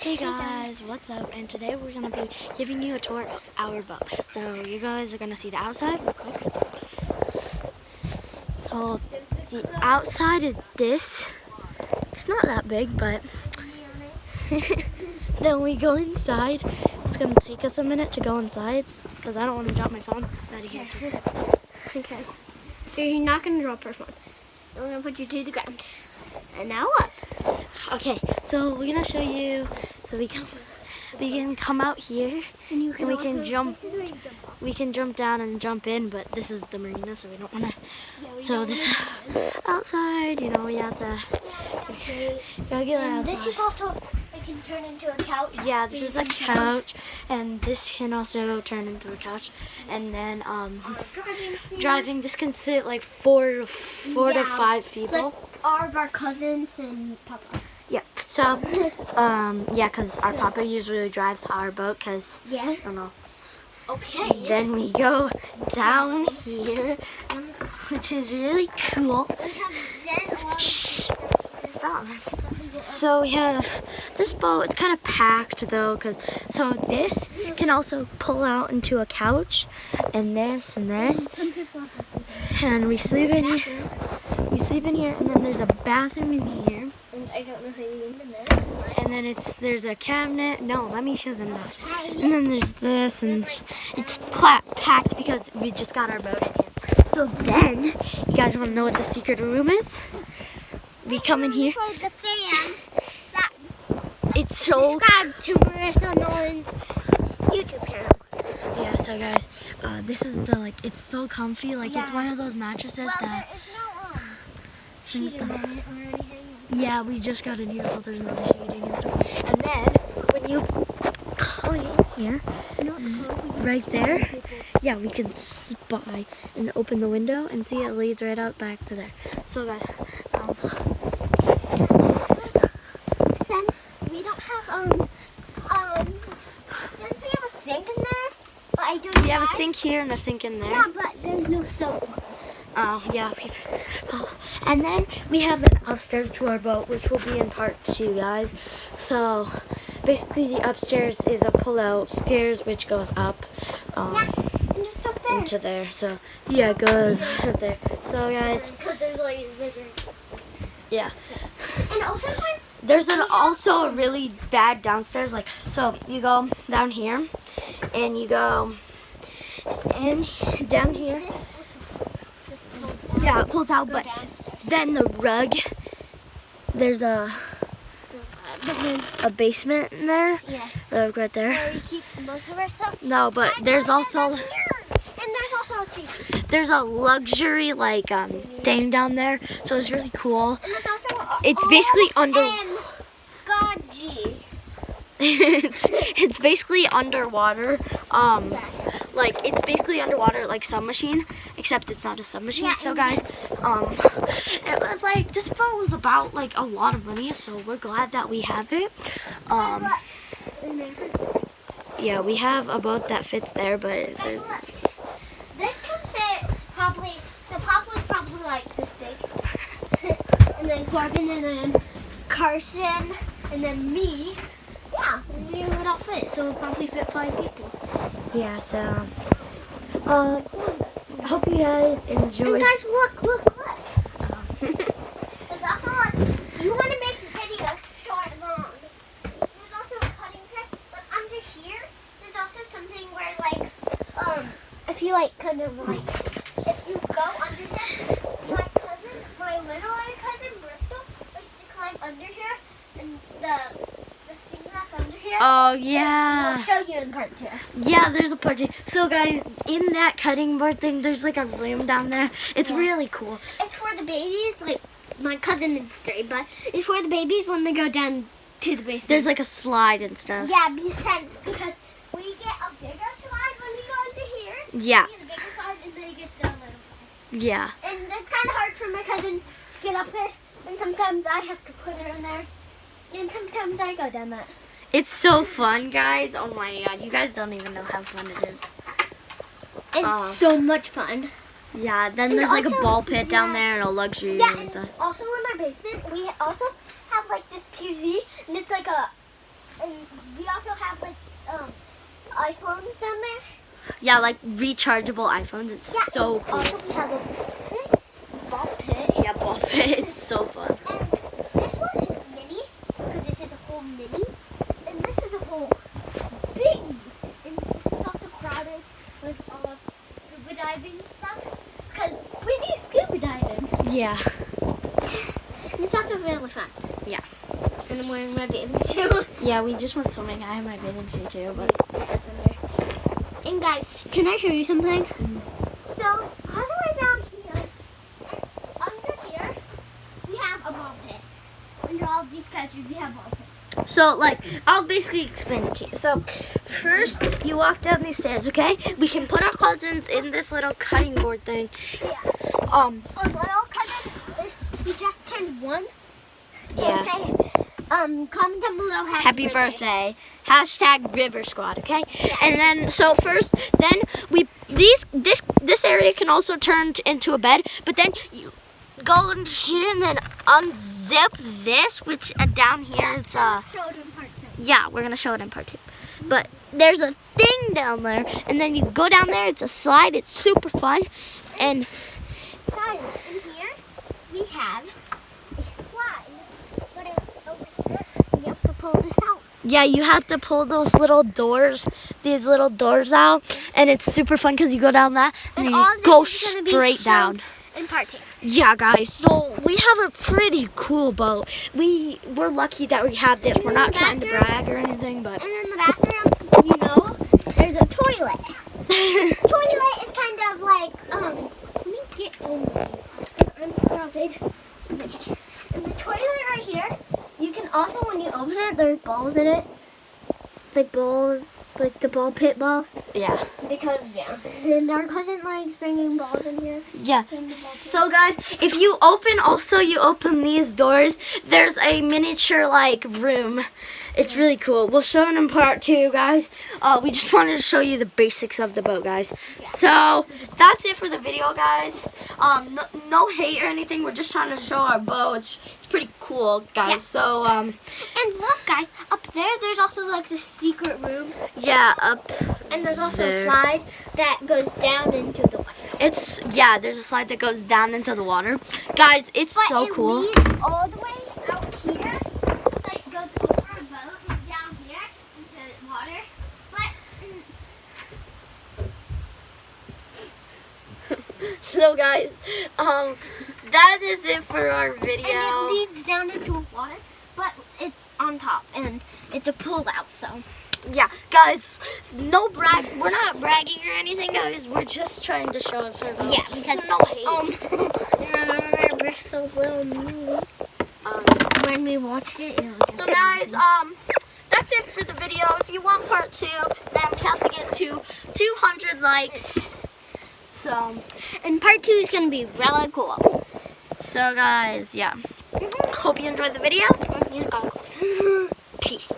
Hey guys, what's up? And today we're going to be giving you a tour of our boat. So you guys are going to see the outside real quick. So the outside is this. It's not that big, but then we go inside. It's going to take us a minute to go inside because I don't want to drop my phone out of here. Okay. So you're not going to drop our phone. I'm going to put you to the ground. And now up. Okay, so we're going to show you. So we can come out here and we can jump. We can jump down and jump in, but this is the marina, so we don't want to. So this outside, you know, we have to. Gotta get that outside. This is also, it can turn into a couch. Yeah, this is a couch, and this can also turn into a couch. And then driving, this can sit like four to 5 people. Like all of our cousins and Papa. Yeah. So, yeah, because our Papa usually drives our boat, because, Yeah. I don't know. Okay. Then we go down here, which is really cool. Shh! Stop. So we have this boat. It's kind of packed though, so this can also pull out into a couch, and this, and we sleep in here. We sleep in here, and then there's a bathroom in here. And I don't know how you get in there. And then there's a cabinet. No, let me show them that. And then there's this, and it's packed because we just got our boat in here. So then, you guys want to know what the secret room is? We come in here. For the fans that It's so. subscribe to Marissa Nolan's YouTube channel. Yeah. So guys, this is it's so comfy. It's one of those mattresses that. There is no Things sheeting that- on it or anything. Yeah, we just got in here, so there's no sheeting and stuff. And then when you come in here, right there, yeah, we can spy and open the window and see it leads right out back to there. So guys, Since we don't have since we have a sink in there, but I don't. we have a sink here and a sink in there. Yeah, but there's no soap. Oh, yeah. And then we have an upstairs to our boat, which will be in part 2, guys. So basically, the upstairs is a pull-out stairs, which goes up Just up there. into there. So yeah, it goes up there. So guys, Because there's like ziggers. yeah. And also, There's also a really bad downstairs. So you go down here, and you go in down here. Yeah, it pulls out, but then the rug, there's a basement in there, yeah. right there. Where we keep most of our stuff. No, but there's also And there's also a TV. there's a luxury thing down there, so it's really cool. And there's also It's basically under. And God G. It's basically underwater. It's basically underwater like submachine, except it's not a submachine. Yeah, So guys, it was this boat was about a lot of money, so we're glad that we have it. Yeah, we have a boat that fits there, but there's. This can fit probably. The pop was probably like this big, and then Corbin, and then Carson, and then me. Yeah, we would all fit, so it would probably fit 5 people. Yeah, so hope you guys And enjoyed. guys, look. There's also you want to make videos short and long. There's also a cutting trick, but under here, there's also something where if you if you go under there, my little cousin Bristol likes to climb under here, and the thing that's under here. Oh yeah. I'll show you in part 2. Yeah, there's a part 2. So guys, in that cutting board thing, there's a room down there. It's really cool. It's for the babies, my cousin is 3, but it's for the babies when they go down to the basement. There's a slide and stuff. Yeah, because we get a bigger slide when we go into here. Yeah. We get a bigger slide and they get the little slide. Yeah. And it's kind of hard for my cousin to get up there, and sometimes I have to put her in there, and sometimes I go down that. It's so fun, guys. Oh my god, you guys don't even know how fun it is. It's so much fun. Yeah, then And there's a also- ball pit down yeah. there and a luxury Yeah, room and and stuff. also in our basement, we also have this TV, and it's And we also have like iPhones down there. Yeah, like rechargeable iPhones. It's Yeah, so and cool. also we have a ball pit. Yeah, ball pit. It's so fun. And this one is mini, because this is a whole mini. And this is a whole biggie. And this is also crowded with all of scuba diving stuff. Because we do scuba diving. Yeah. And it's also really fun. Yeah. And I'm wearing my bathing suit. Yeah, we just went swimming. I have my bathing suit too, but That's under. And guys, can I show you something? So, all the way down here, under here, we have a ball pit. Under all these countries, we have ball pits. so like I'll basically explain it to you. So first you walk down these stairs, okay? We can put our cousins in this little cutting board thing. Yeah. Um Our little cousin, he just turned 1. So Yeah. say, comment down below. happy birthday. Hashtag River Squad, okay? And then so first then this area can also turn into a bed, but then you go in here and then unzip this, which down here it's Showed in part 2. yeah, we're gonna show it in part 2. But there's a thing down there, and then you go down there. It's a slide. It's super fun, and Guys, in here, we have a slide. But it's over here. You have to pull this out. yeah, you have to pull these little doors out, and it's super fun because you go down that and then all you this go is gonna be straight down. shown in part 2. Yeah, guys. So we have a pretty cool boat. We're lucky that we have this. We're not trying to brag or anything, but And in the bathroom, you know, there's a toilet. Toilet is kind of like, let me get over because I'm crowded. Okay. And the toilet right here, you can also, when you open it, there's balls in it. Like balls, like the ball pit balls. yeah. Because, yeah. And our cousin likes bringing balls in here. Yeah. So guys, if you open these doors, there's a miniature like room. It's really cool. We'll show it in part 2, guys. We just wanted to show you the basics of the boat, guys. So that's it for the video, guys. No hate or anything. We're just trying to show our boat. It's pretty cool, guys. Yeah. So And look, guys, up there, there's also like the secret room. yeah, up. And there's also there. a slide that goes down into the water. There's a slide that goes down into the water, guys. It's But so it cool. leads all the way out here. Like goes over a boat and down here into water. But So guys, that is it for our video. and it leads down into water, but it's on top and it's a pull out. So Yeah, guys, no brag. We're not bragging or anything, guys. We're just trying to show us our boat. yeah, because So no hate. remember Bristol's little movie when we watched it? So guys, that's it for the video. If you want part 2, then we have to get to 200 likes. So And part 2 is gonna be really cool. guys, yeah. Hope you enjoyed the video. And here's goggles. Peace.